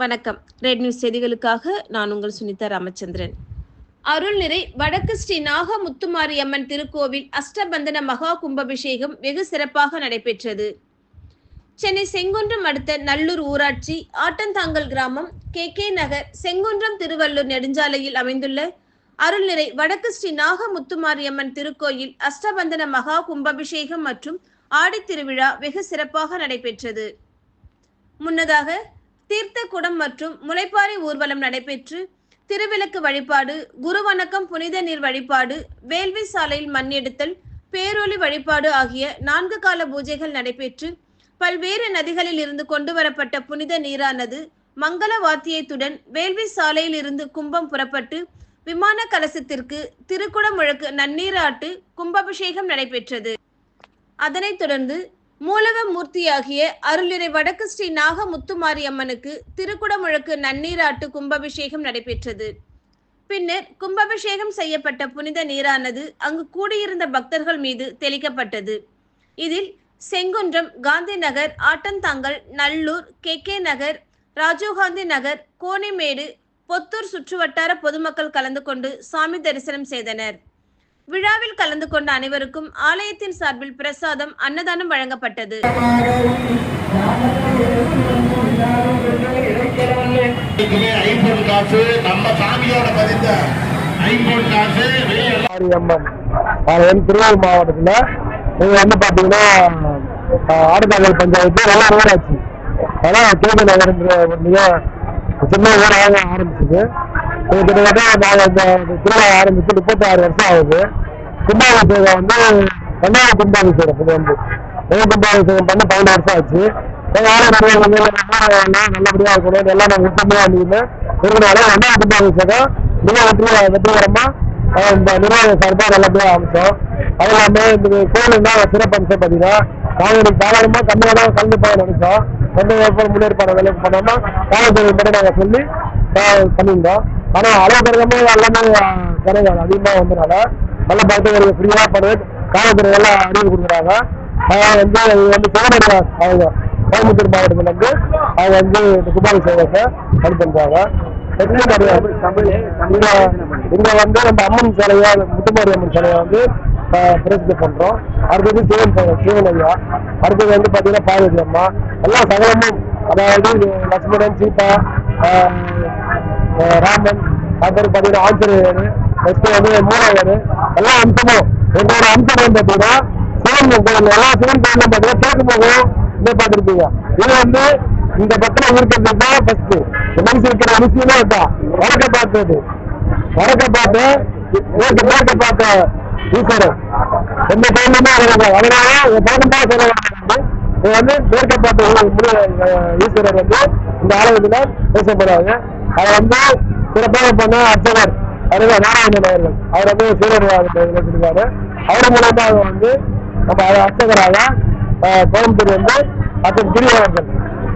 வணக்கம். Red news செய்திகளுக்காக நான் உங்கள் சுனிதா ராமச்சந்திரன். அருள்நிறை வடக்கு ஸ்ரீ நாகமுத்துமாரியம்மன் திருக்கோவில் அஷ்டபந்தன மகா கும்பாபிஷேகம் வெகு சிறப்பாக நடைபெற்றது. சென்னை செங்குன்றம் அடுத்த நல்லூர் ஊராட்சி ஆட்டந்தாங்கல் கிராமம் கே நகர் செங்குன்றம் திருவள்ளூர் நெடுஞ்சாலையில் அமைந்துள்ள அருள்நிறை வடக்கு ஸ்ரீ நாகமுத்துமாரியம்மன் திருக்கோயில் அஷ்டபந்தன மகா கும்பாபிஷேகம் மற்றும் ஆடித்திருவிழா வெகு சிறப்பாக நடைபெற்றது. முன்னதாக தீர்த்த குடம் மற்றும் முளைப்பாரி ஊர்வலம் நடைபெற்று திருவிளக்கு வழிபாடு, குருவணக்கம், புனித நீர் வழிபாடு, வேள்வி சாலையில் மண் எடுத்தல், பேரொளி வழிபாடு ஆகிய 4 கால பூஜைகள் நடைபெற்று பல்வேறு நதிகளில் இருந்து கொண்டு வரப்பட்ட புனித நீரானது மங்கள வாத்தியத்துடன் வேள்வி சாலையில் இருந்து கும்பம் புறப்பட்டு விமான கலசத்திற்கு திருக்குடமுழக்கு நன்னீராட்டு கும்பாபிஷேகம் நடைபெற்றது. அதனைத் தொடர்ந்து மூலவ மூர்த்தியாகிய அருள்நிறை வடக்கு ஸ்ரீ நாகமுத்துமாரியம்மனுக்கு திருக்குடமுழக்கு நன்னீராட்டு கும்பாபிஷேகம் நடைபெற்றது. பின்னர் கும்பாபிஷேகம் செய்யப்பட்ட புனித நீரானது அங்கு கூடியிருந்த பக்தர்கள் மீது தெளிக்கப்பட்டது. இதில் செங்குன்றம், காந்தி நகர், ஆட்டந்தாங்கல், நல்லூர், கே நகர், ராஜீவ்காந்தி நகர், கோணிமேடு, பொத்தூர் சுற்றுவட்டார பொதுமக்கள் கலந்து கொண்டு சாமி தரிசனம் செய்தனர். விழாவில் கலந்து கொண்ட அனைவருக்கும் ஆலயத்தின் சார்பில் பிரசாதம், அன்னதானம் வழங்கப்பட்டது. திருவள்ளூர் மாவட்டத்தில் வந்து பாத்தீங்கன்னா ஆடுதாங்கல் பஞ்சாயத்து நல்லா ஊராட்சி, அதான் கேபி நகர் சின்ன ஊராக ஆரம்பிச்சது. கிட்டத்தட்ட நாங்கள் இந்த திருவிழா ஆரம்பிச்சு 36 வருஷம் ஆகுது. கும்பாபிஷேகம் வந்து 2வது கும்பாபிஷேகம். இது வந்து கும்பாபிஷேகம் பண்ண 12 வருஷம் ஆச்சு. நல்லபடியா இருக்கணும், எல்லாம் நாங்கள் உத்தமையா இருந்தீங்கன்னு இருக்கனால 2வது கும்பாபிஷேகம் மிக வெற்றிகரமா இந்த நிர்வாக சார்பாக நல்லபடியா அமைச்சோம். அது இல்லாமல் இந்த கோவில் தான் சிறப்பம்சம் பார்த்தீங்கன்னா நாங்கள் சாதாரணமாக கம்மியாக தான் கலந்து போக நினைச்சோம். எந்த முன்னேற்பாடு வேலைக்கு பண்ணாம காவல்துறை மட்டும் நாங்கள் சொல்லி பண்ணியிருந்தோம். ஆனால் அலுவலகமாக எல்லாமே கரைகள் அதிகமாக வந்ததுனால நல்ல பக்தர்களுக்கு ஃப்ரீயாக பண்ணி காவல்துறை எல்லாம் அறிவு கொடுக்குறாங்க. வந்து இது வந்து சிவனடியா அவங்க கோயம்புத்தூர் மாவட்டத்தில் வந்து அவங்க வந்து இந்த கும்பாபிஷேகத்தை அனுப்பிடுறாங்க. இங்க வந்து நம்ம அம்மன் சிலையா, முத்துமாரி அம்மன் சிலையை வந்து பிரசித்தி பண்றோம். அடுத்தது சிவன் ஐயா, அடுத்தது வந்து பாத்தீங்கன்னா பார்வதி அம்மா, எல்லாம் சகலமும், அதாவது லட்சுமணன், சீதா, ராமன், அப்புறம் பாத்தீங்கன்னா ஆஞ்சநேயர், நெக்ஸ்ட் வந்து மூலவர், எல்லா அம்சமும் எங்களோட அம்சம் வந்து பாத்தீங்கன்னா சிவன் கோயில், எல்லா சிவன் கோயிலும் பாத்தீங்கன்னா கேட்கும் போதும் இதை பார்த்துருப்பீங்க. இது வந்து இந்த பக்கம் இருக்கிறது தான் ஃபர்ஸ்ட் மனசு இருக்கிற விஷயமே தான் வடக்க பார்த்தது, வடக்க பார்த்து மேற்க பார்த்த ஈஸ்வரர் எந்த கோயிலுமே அதனால பழக்கமாக சொல்ல வந்து மேற்க பார்த்த ஈஸ்வரர் வந்து இந்த ஆலயத்துல பேசப்படுறாங்க. அதை வந்து சிறப்பாக பண்ண அர்ச்சகர் அதுதான் நாராயணன் அவர்கள், அவர் வந்து சூரியர்வாரு. அவர் மூலமாக வந்து நம்ம அர்ச்சகராக கோயம்புத்தூர் வந்து அர்ச்சகர் கிரிவர்கள்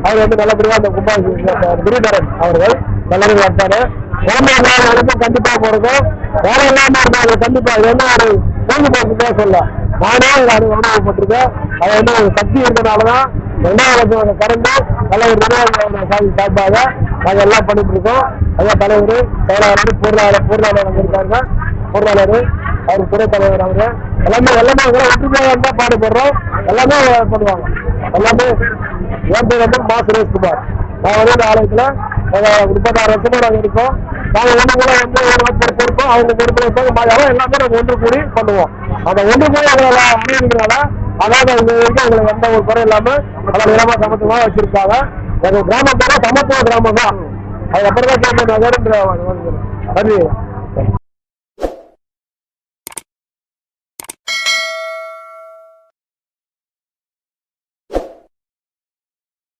அவர் வந்து நல்லபடியா அந்த கும்பாபிஷேகம் கிரிதரன் அவர்கள் நல்லபடியா இருப்பாரு. குழந்தைகளுக்கும் கண்டிப்பா போறதும் வேலை இல்லாம இருந்தாங்க கண்டிப்பா இது வந்து ஒரு பொழுதுபோக்கு சொல்லலாம். நானே அனுபவப்பட்டிருக்கேன். அது வந்து ஒரு சக்தி இருந்ததுனாலதான் 2வது கடந்து நல்ல ஒரு நிர்வாக சாதி சார்பாக நாங்கள் எல்லாம் பண்ணிட்டு இருக்கோம். அதான் தலைவர், செயலாளர், பொருளாளர் இருக்காங்க, பொருளாளர், அவர் துறை தலைவர், அவங்க எல்லாமே ஒற்றுமையாக தான் பாடுபடுறோம். எல்லாமே பண்ணுவாங்க. எல்லாமே என் பேர் வந்து மா சுரேஷ்குமார். நான் வந்து இந்த ஆலயத்துல 36 வருஷமா நாங்கள் இருக்கோம். நாங்கள் ஒன்று கூட வந்து ஒருத்தர் பொறுப்போம், அவங்க பொறுப்பில் இருப்பாங்க. எல்லாமே நாங்கள் ஒன்று கூடி பண்ணுவோம். அந்த ஒன்று கூடி அவங்களை அமைகிறதுனால அதாவது அவங்க வரைக்கும் எங்களுக்கு எந்த ஒரு குறை இல்லாமல் நல்லா நிலமா சமத்துவமாக வச்சிருக்காங்க. எங்கள் கிராமத்தோட சமத்துவ கிராமம் தான். அதுக்கப்புறம் தான் கேட்க நகர் நன்றி.